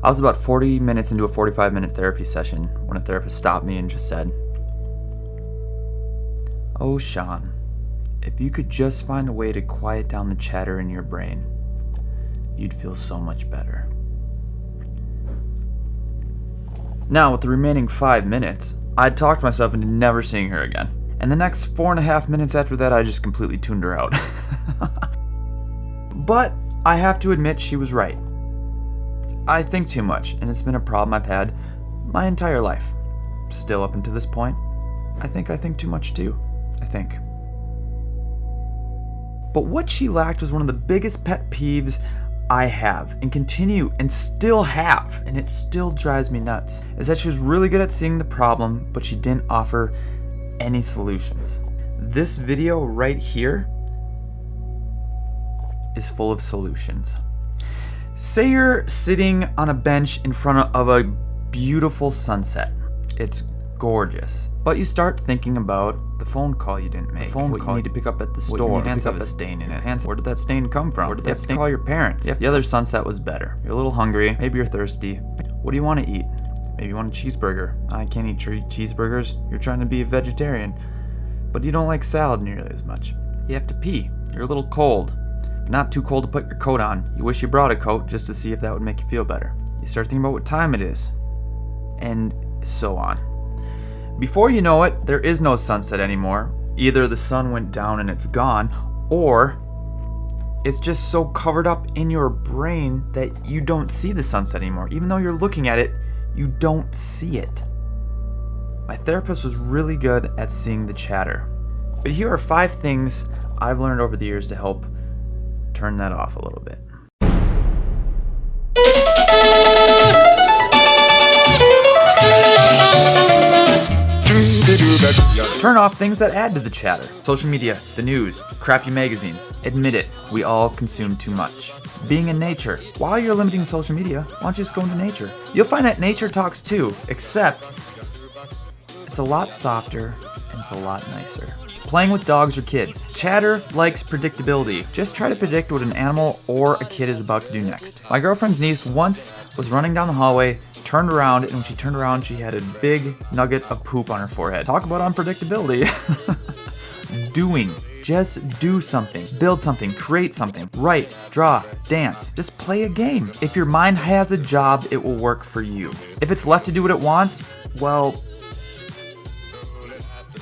I was about 40 minutes into a 45-minute therapy session when a therapist stopped me and just said, "Oh, Shawn, if you could just find a way to quiet down the chatter in your brain, you'd feel so much better." Now, with the remaining 5 minutes, I'd talked myself into never seeing her again. And the next 4.5 minutes after that, I just completely tuned her out. But I have to admit she was right. I think too much, and it's been a problem I've had my entire life. Still up until this point, I think too much too. But what she lacked was one of the biggest pet peeves I have, and continue and still have, and it still drives me nuts, is that she was really good at seeing the problem, but she didn't offer any solutions. This video right here is full of solutions. Say you're sitting on a bench in front of a beautiful sunset. It's gorgeous. But you start thinking about the phone call you didn't make, what you need to pick up at the store. Your hands have a stain in it. Where did that stain come from? Where did that stain call your parents? The other sunset was better. You're a little hungry, maybe you're thirsty. What do you want to eat? Maybe you want a cheeseburger. I can't eat cheeseburgers. You're trying to be a vegetarian. But you don't like salad nearly as much. You have to pee. You're a little cold. But not too cold to put your coat on. You wish you brought a coat just to see if that would make you feel better. You start thinking about what time it is. And so on. Before you know it, there is no sunset anymore. Either the sun went down and it's gone, or it's just so covered up in your brain that you don't see the sunset anymore. Even though you're looking at it, you don't see it. My therapist was really good at seeing the chatter. But here are 5 things I've learned over the years to help turn that off a little bit. Turn off things that add to the chatter. Social media, the news, crappy magazines. Admit it, we all consume too much. Being in nature. While you're limiting social media, why don't you just go into nature? You'll find that nature talks too, except it's a lot softer and it's a lot nicer. Playing with dogs or kids. Chatter likes predictability. Just try to predict what an animal or a kid is about to do next. My girlfriend's niece once was running down the hallway, turned around, and when she turned around, she had a big nugget of poop on her forehead. Talk about unpredictability. Doing. Just do something. Build something. Create something. Write. Draw. Dance. Just play a game. If your mind has a job, it will work for you. If it's left to do what it wants, well,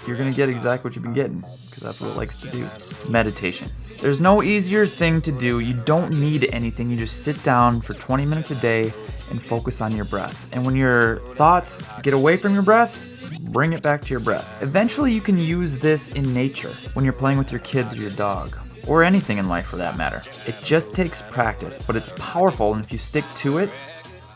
you're gonna get exactly what you've been getting, because that's what it likes to do. Meditation. There's no easier thing to do. You don't need anything. You just sit down for 20 minutes a day and focus on your breath. And when your thoughts get away from your breath, bring it back to your breath. Eventually you can use this in nature when you're playing with your kids or your dog, or anything in life for that matter. It just takes practice, but it's powerful, and if you stick to it,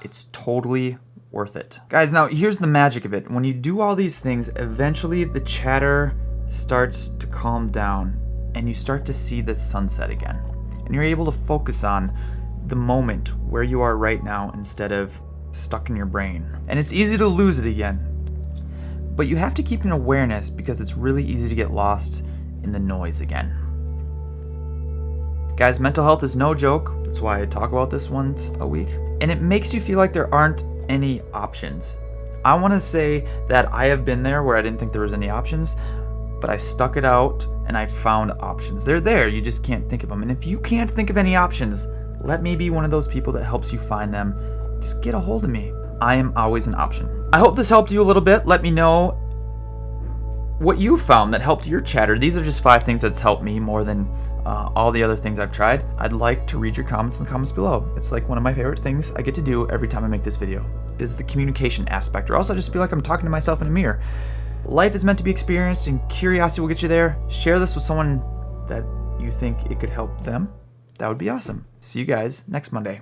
it's totally worth it. Guys, now here's the magic of it. When you do all these things, eventually the chatter starts to calm down and you start to see the sunset again. And you're able to focus on the moment where you are right now instead of stuck in your brain. And it's easy to lose it again. But you have to keep an awareness, because it's really easy to get lost in the noise again. Guys, mental health is no joke. That's why I talk about this once a week. And it makes you feel like there aren't any options. I want to say that I have been there where I didn't think there was any options, but I stuck it out and I found options. They're there, you just can't think of them. And if you can't think of any options, let me be one of those people that helps you find them. Just get a hold of me. I am always an option. I hope this helped you a little bit. Let me know what you found that helped your chatter. These are just 5 things that's helped me more than all the other things I've tried. I'd like to read your comments in the comments below. It's like one of my favorite things I get to do every time I make this video, is the communication aspect, or else I just feel like I'm talking to myself in a mirror. Life is meant to be experienced, and curiosity will get you there. Share this with someone that you think it could help them. That would be awesome. See you guys next Monday.